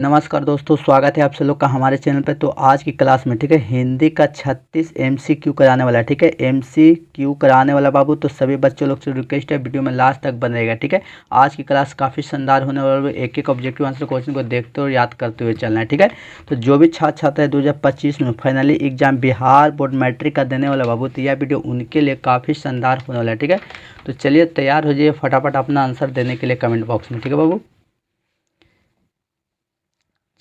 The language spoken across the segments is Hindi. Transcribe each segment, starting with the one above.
नमस्कार दोस्तों, स्वागत है आप सब लोग का हमारे चैनल पे। तो आज की क्लास में ठीक है, हिंदी का 36 एमसीक्यू कराने वाला है। ठीक है, एमसीक्यू कराने वाला बाबू, तो सभी बच्चों लोग से रिक्वेस्ट है वीडियो में लास्ट तक बनेगा। ठीक है, आज की क्लास काफ़ी शानदार होने वाला है। एक एक ऑब्जेक्टिव आंसर क्वेश्चन को देखते और याद करते हुए चलना है। ठीक है, तो जो भी छात्र छात्र है 2025 में finally exam Bihar board matric का देने वाला बाबू, तो यह वीडियो उनके लिए काफ़ी शानदार होने वाला है। ठीक है, तो चलिए तैयार हो जाइए फटाफट अपना आंसर देने के लिए कमेंट बॉक्स में। ठीक है बाबू,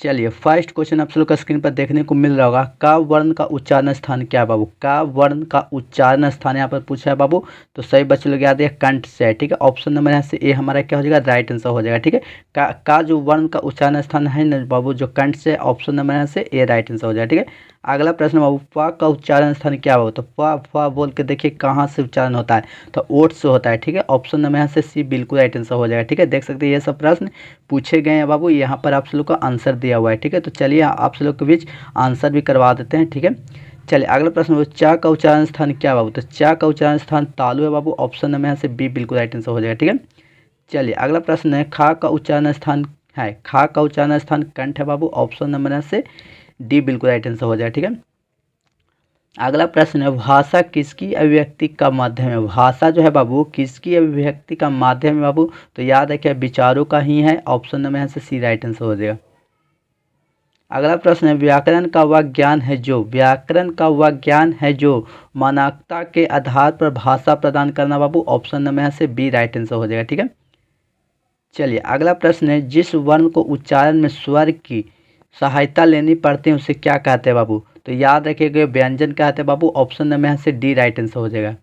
चलिए फर्स्ट क्वेश्चन आप लोग का स्क्रीन पर देखने को मिल रहा होगा। का वर्ण का उच्चारण स्थान क्या है बाबू? का वर्ण का उच्चारण स्थान यहाँ पर पूछा है बाबू, तो सही बच्चे लोग याद है कंठ से है। ठीक है, ऑप्शन नंबर यहाँ से ए हमारा क्या हो जाएगा, राइट आंसर हो जाएगा। ठीक है, का जो वर्ण का उच्चारण स्थान है ना बाबू, जो कंठ से, ऑप्शन नंबर यहाँ से ए राइट आंसर हो जाएगा। ठीक है, अगला प्रश्न बाबू, प का उच्चारण स्थान क्या बाबू? तो प बोल के देखिए कहाँ से उच्चारण होता है, तो ओट से होता है। ठीक है, ऑप्शन नंबर यहाँ से सी बिल्कुल राइट आंसर हो जाएगा। ठीक है, देख सकते हैं ये सब प्रश्न पूछे गए हैं बाबू, यहाँ पर आप सब लोग का आंसर दिया हुआ है। ठीक है, तो चलिए आप सब लोग के बीच आंसर भी करवा देते हैं। ठीक है, चलिए अगला प्रश्न, चा का उच्चारण स्थान क्या बाबू? तो चा का उच्चारण स्थान तालु है बाबू, ऑप्शन नंबर यहाँ से बी बिल्कुल राइट आंसर हो जाएगा। ठीक है, चलिए अगला प्रश्न है, खा का उच्चारण स्थान है, खा का उच्चारण स्थान कंठ है बाबू, ऑप्शन नंबर यहाँ से डी बिल्कुल राइट आंसर हो जाएगा। ठीक है, अगला प्रश्न है, भाषा किसकी अभिव्यक्ति का माध्यम है? भाषा जो है बाबू किसकी अभिव्यक्ति का माध्यम है बाबू? तो याद है क्या, विचारों का ही है, ऑप्शन नंबर यहाँ से सी राइट आंसर हो जाएगा। अगला प्रश्न है, व्याकरण का वह ज्ञान है जो, व्याकरण का वह ज्ञान है जो मानकता के आधार पर भाषा प्रदान करना बाबू, ऑप्शन नंबर यहाँ से बी राइट आंसर हो जाएगा। ठीक है, चलिए अगला प्रश्न है, जिस वर्ण को उच्चारण में स्वर की सहायता लेनी पड़ती है उसे क्या कहते हैं बाबू? तो याद रखिएगा व्यंजन कहते हैं बाबू, ऑप्शन नंबर यहाँ से डी राइट आंसर हो जाएगा।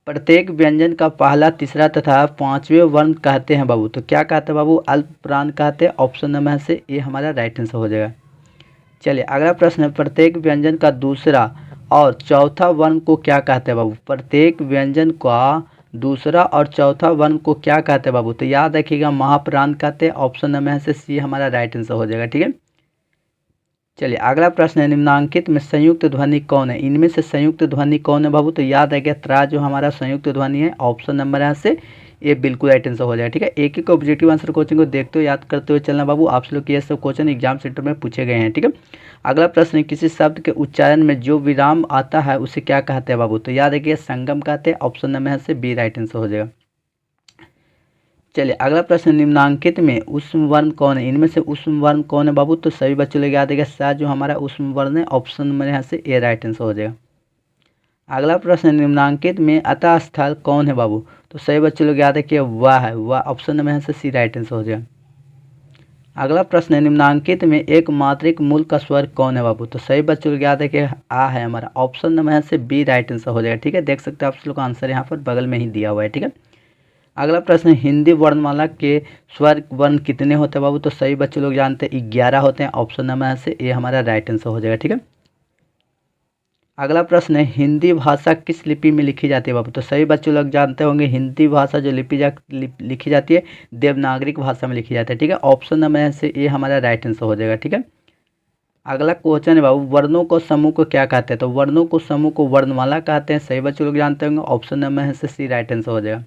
प्रत्येक व्यंजन का पहला, तीसरा तथा पांचवें वर्ण कहते हैं बाबू, तो क्या कहते हैं बाबू? अल्प प्राण कहते हैं, ऑप्शन नंबर यहाँ से ये हमारा राइट आंसर हो जाएगा। चलिए अगला प्रश्न है, प्रत्येक व्यंजन का दूसरा और चौथा वर्ण को क्या कहते हैं बाबू? प्रत्येक व्यंजन का दूसरा और चौथा वर्ण को क्या कहते हैं बाबू? तो याद रखिएगा महाप्राण कहते हैं, ऑप्शन नंबर यहाँ से सी हमारा राइट आंसर हो जाएगा। ठीक है, चलिए अगला प्रश्न है, निम्नांकित में संयुक्त ध्वनि कौन है? इनमें से संयुक्त ध्वनि कौन है बाबू? तो याद है क्या, त्रा जो हमारा संयुक्त ध्वनि है, ऑप्शन नंबर यहाँ से ये बिल्कुल राइट आंसर हो जाएगा। ठीक है, एक एक ऑब्जेक्टिव आंसर क्वेश्चन को देखते हुए याद करते हुए चलना बाबू, आप लोग ये सब क्वेश्चन एग्जाम सेंटर में पूछे गए हैं। ठीक है, अगला प्रश्न है, किसी शब्द के उच्चारण में जो विराम आता है उसे क्या कहते हैं बाबू? तो याद है कि संगम कहते हैं, ऑप्शन नंबर यहाँ से बी राइट आंसर हो जाएगा। चलिए अगला प्रश्न, निम्नांकित में ऊष्म वर्ण कौन है? इनमें से ऊष्म वर्ण कौन है बाबू? तो सभी बच्चों लोग याद है सा जो हमारा ऊष्म वर्ण है, ऑप्शन नंबर यहाँ से ए राइट आंसर हो जाएगा। अगला प्रश्न, निम्नांकित में अतः स्थल कौन है बाबू? तो सभी बच्चों लोग याद है कि वह है, वह ऑप्शन नंबर यहाँ से सी राइट आंसर हो जाएगा। अगला प्रश्न है, निम्नांकित में एक मात्रिक मूल का स्वर कौन है बाबू? तो सही बच्चों को याद है कि आ है हमारा, ऑप्शन नंबर यहाँ से बी राइट आंसर हो जाएगा। ठीक है, देख सकते हैं आप लोग का आंसर यहाँ पर बगल में ही दिया हुआ है। ठीक है, अगला प्रश्न है, हिंदी वर्णमाला के स्वर वर्ण कितने होते हैं बाबू? तो सही बच्चे लोग जानते हैं 11 होते हैं, ऑप्शन नंबर यहाँ से ये हमारा राइट आंसर हो जाएगा। ठीक है, अगला प्रश्न है, हिंदी भाषा किस लिपि में लिखी जाती है बाबू? तो सभी बच्चे लोग जानते होंगे हिंदी भाषा जो लिखी जाती है देवनागरिक भाषा में लिखी जाती है। ठीक है, ऑप्शन नंबर यहाँ से ये हमारा राइट आंसर हो जाएगा। ठीक है, अगला क्वेश्चन है बाबू, वर्णों को समूह को क्या कहते हैं? तो वर्णों को समूह को वर्णमाला कहते हैं, सही बच्चे लोग जानते होंगे, ऑप्शन नंबर यहाँ से सी राइट आंसर हो जाएगा।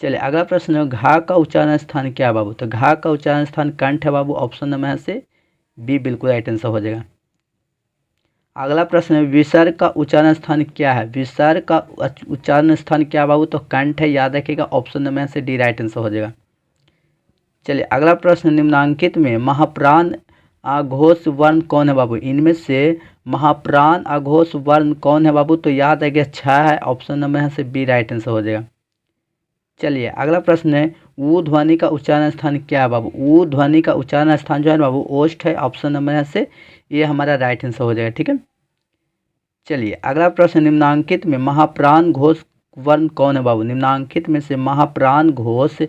चलिए अगला प्रश्न है, घा का उच्चारण स्थान क्या है बाबू? तो घा का उच्चारण स्थान कंठ है बाबू, ऑप्शन नंबर यहाँ से बी बिल्कुल राइट आंसर हो जाएगा। अगला प्रश्न है, विसर्ग का उच्चारण स्थान क्या है? विसर्ग का उच्चारण स्थान क्या है बाबू? तो कंठ है, याद रखिएगा, ऑप्शन नंबर यहाँ से डी राइट आंसर हो जाएगा। चलिए अगला प्रश्न, निम्नांकित में महाप्राण आघोष वर्ण कौन है बाबू? इनमें से महाप्राण आघोष वर्ण कौन है बाबू? तो याद है कि छह है, ऑप्शन नंबर यहाँ से बी राइट आंसर हो जाएगा। चलिए अगला प्रश्न है, ऊ ध्वनि का उच्चारण स्थान क्या है बाबू? ऊ ध्वनि का उच्चारण स्थान जो है बाबू ओष्ठ है, ऑप्शन नंबर यहाँ से ये हमारा राइट आंसर हो जाएगा। ठीक है, चलिए अगला प्रश्न, निम्नांकित में महाप्राण घोष वर्ण कौन है बाबू? निम्नांकित में से महाप्राण घोष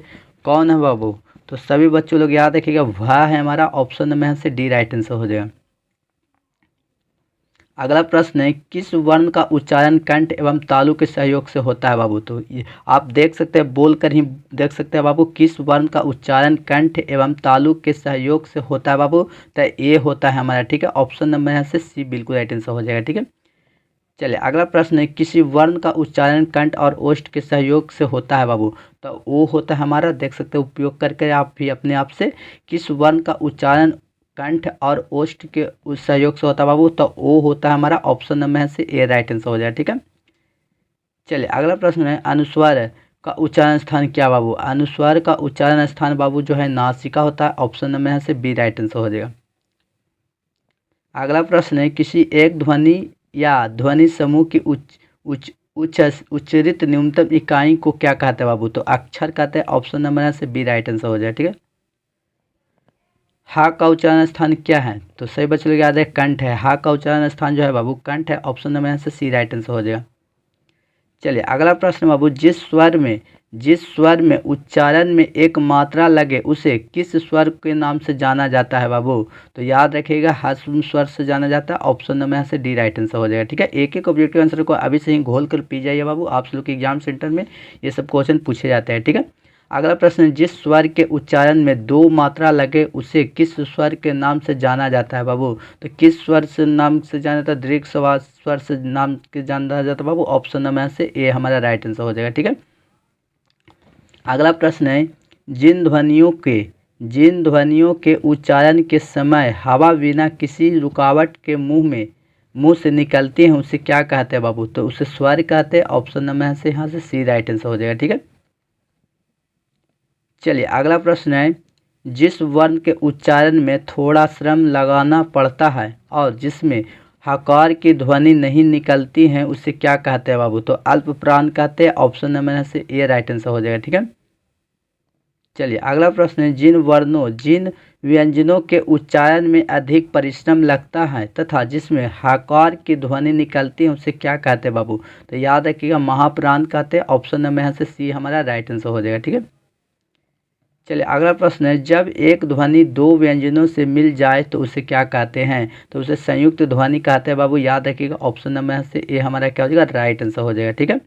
कौन है बाबू? तो सभी बच्चों लोग याद रखिएगा वह है हमारा, ऑप्शन नंबर यहाँ से डी राइट आंसर हो जाएगा। अगला प्रश्न है, किस वर्ण का उच्चारण कंठ एवं तालु के सहयोग से होता है बाबू? तो ये आप देख सकते हैं, बोल कर ही देख सकते हैं बाबू, किस वर्ण का उच्चारण कंठ एवं तालु के सहयोग से होता है बाबू? तो ये होता है हमारा, ठीक है, ऑप्शन नंबर यहाँ से सी बिल्कुल राइट आंसर हो जाएगा। ठीक है, चलिए अगला प्रश्न है, किसी वर्ण का उच्चारण कंठ और ओष्ठ के सहयोग से होता है बाबू। तो वो होता है हमारा, देख सकते हो उपयोग करके आप भी अपने आप से, किस वर्ण का उच्चारण कंठ और ओष्ठ के सहयोग से होता है बाबू। तो वो होता है हमारा ऑप्शन नंबर से ए राइट आंसर हो जाएगा। ठीक है, चलिए अगला प्रश्न है, अनुस्वार का उच्चारण स्थान क्या बाबू। अनुस्वार का उच्चारण स्थान बाबू जो है नासिका होता है, ऑप्शन नंबर से बी राइट आंसर हो जाएगा। अगला प्रश्न है, किसी एक ध्वनि या ध्वनि समूह की उच्चरित न्यूनतम इकाई को क्या कहते हैं बाबू। तो अक्षर कहते हैं, ऑप्शन नंबर से बी राइट आंसर हो जाएगा। ठीक है, हा का उच्चारण स्थान क्या है। तो सही बच्चों लोग याद है कंठ है। हा का उच्चारण स्थान जो है बाबू कंठ है, ऑप्शन नंबर से सी राइट आंसर हो जाएगा। चलिए अगला प्रश्न बाबू, जिस स्वर में उच्चारण में एक मात्रा लगे उसे किस स्वर के नाम से जाना जाता है बाबू। तो याद रखिएगा ह्रस्व स्वर से जाना जाता है, ऑप्शन नंबर से डी राइट आंसर हो जाएगा। ठीक है, एक एक ऑब्जेक्टिव आंसर को अभी से ही घोल कर पी जाइए बाबू, आप लोग के एग्जाम सेंटर में ये सब क्वेश्चन पूछे जाते हैं। ठीक है, अगला प्रश्न, जिस स्वर के उच्चारण में दो मात्रा लगे उसे किस स्वर के नाम से जाना जाता है बाबू। तो किस स्वर से नाम से जाना जाता है, दीर्घ स्वर से नाम के जाना जाता है बाबू, ऑप्शन नंबर से ए हमारा राइट आंसर हो जाएगा। ठीक है, अगला प्रश्न है, जिन ध्वनियों के उच्चारण के समय हवा बिना किसी रुकावट के मुंह से निकलती है उसे क्या कहते हैं बाबू। तो उसे स्वर कहते हैं, ऑप्शन नंबर से यहाँ से सी राइट आंसर हो जाएगा। ठीक है, चलिए अगला प्रश्न है, जिस वर्ण के उच्चारण में थोड़ा श्रम लगाना पड़ता है और जिसमें हकार की ध्वनि नहीं निकलती है उसे क्या कहते हैं बाबू। तो अल्प प्राण कहते हैं, ऑप्शन नंबर से ए राइट आंसर हो जाएगा। ठीक है, चलिए अगला प्रश्न है, जिन व्यंजनों के उच्चारण में अधिक परिश्रम लगता है तथा जिसमें हकार की ध्वनि निकलती है उसे क्या कहते हैं बाबू। तो याद रखिएगा महाप्राण कहते हैं, ऑप्शन नंबर से सी हमारा राइट आंसर हो जाएगा। ठीक है, चलिए अगला प्रश्न है, जब एक ध्वनि दो व्यंजनों से मिल जाए तो उसे क्या कहते हैं। तो उसे संयुक्त ध्वनि कहते हैं बाबू, याद रखिएगा ऑप्शन नंबर से ए हमारा क्या हो जाएगा, राइट आंसर हो जाएगा। ठीक है,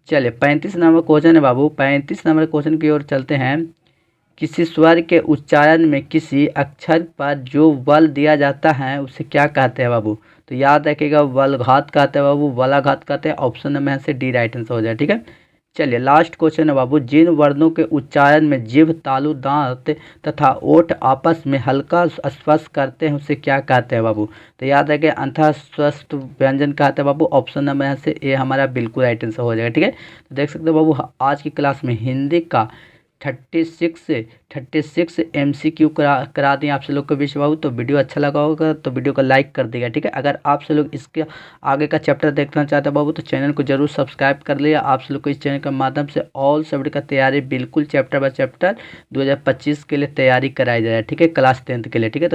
चलिए 35 नंबर क्वेश्चन है बाबू। 35 नंबर क्वेश्चन की ओर चलते हैं, किसी स्वर के उच्चारण में किसी अक्षर पर जो बल दिया जाता है उसे क्या कहते हैं बाबू। तो याद रखिएगा बलघात कहते हैं बाबू, बलाघात कहते हैं, ऑप्शन नंबर से डी राइट आंसर हो जाएगा। ठीक है, चलिए लास्ट क्वेश्चन है बाबू, जिन वर्णों के उच्चारण में जिभ, तालु, दांत तथा ओठ आपस में हल्का स्पर्श करते हैं उसे क्या कहते हैं बाबू। तो याद रखिए अंतःस्वस्थ व्यंजन कहते हैं बाबू, ऑप्शन नंबर से ए हमारा बिल्कुल राइट आंसर हो जाएगा। ठीक है, तो देख सकते हो बाबू आज की क्लास में हिंदी का 36 MCQ करा दिए आप लोग के बीच बाबू। तो वीडियो अच्छा लगा होगा तो वीडियो को लाइक कर देगा। ठीक है, अगर आप से लोग इसके आगे का चैप्टर देखना चाहते हैं बाबू तो चैनल को जरूर सब्सक्राइब कर लिया। आप लोग को इस चैनल के माध्यम से ऑल सब्जेक्ट का तैयारी बिल्कुल चैप्टर बाय चैप्टर 2025 के लिए तैयारी कराई जाए। ठीक है, क्लास 10th के लिए। ठीक है, तो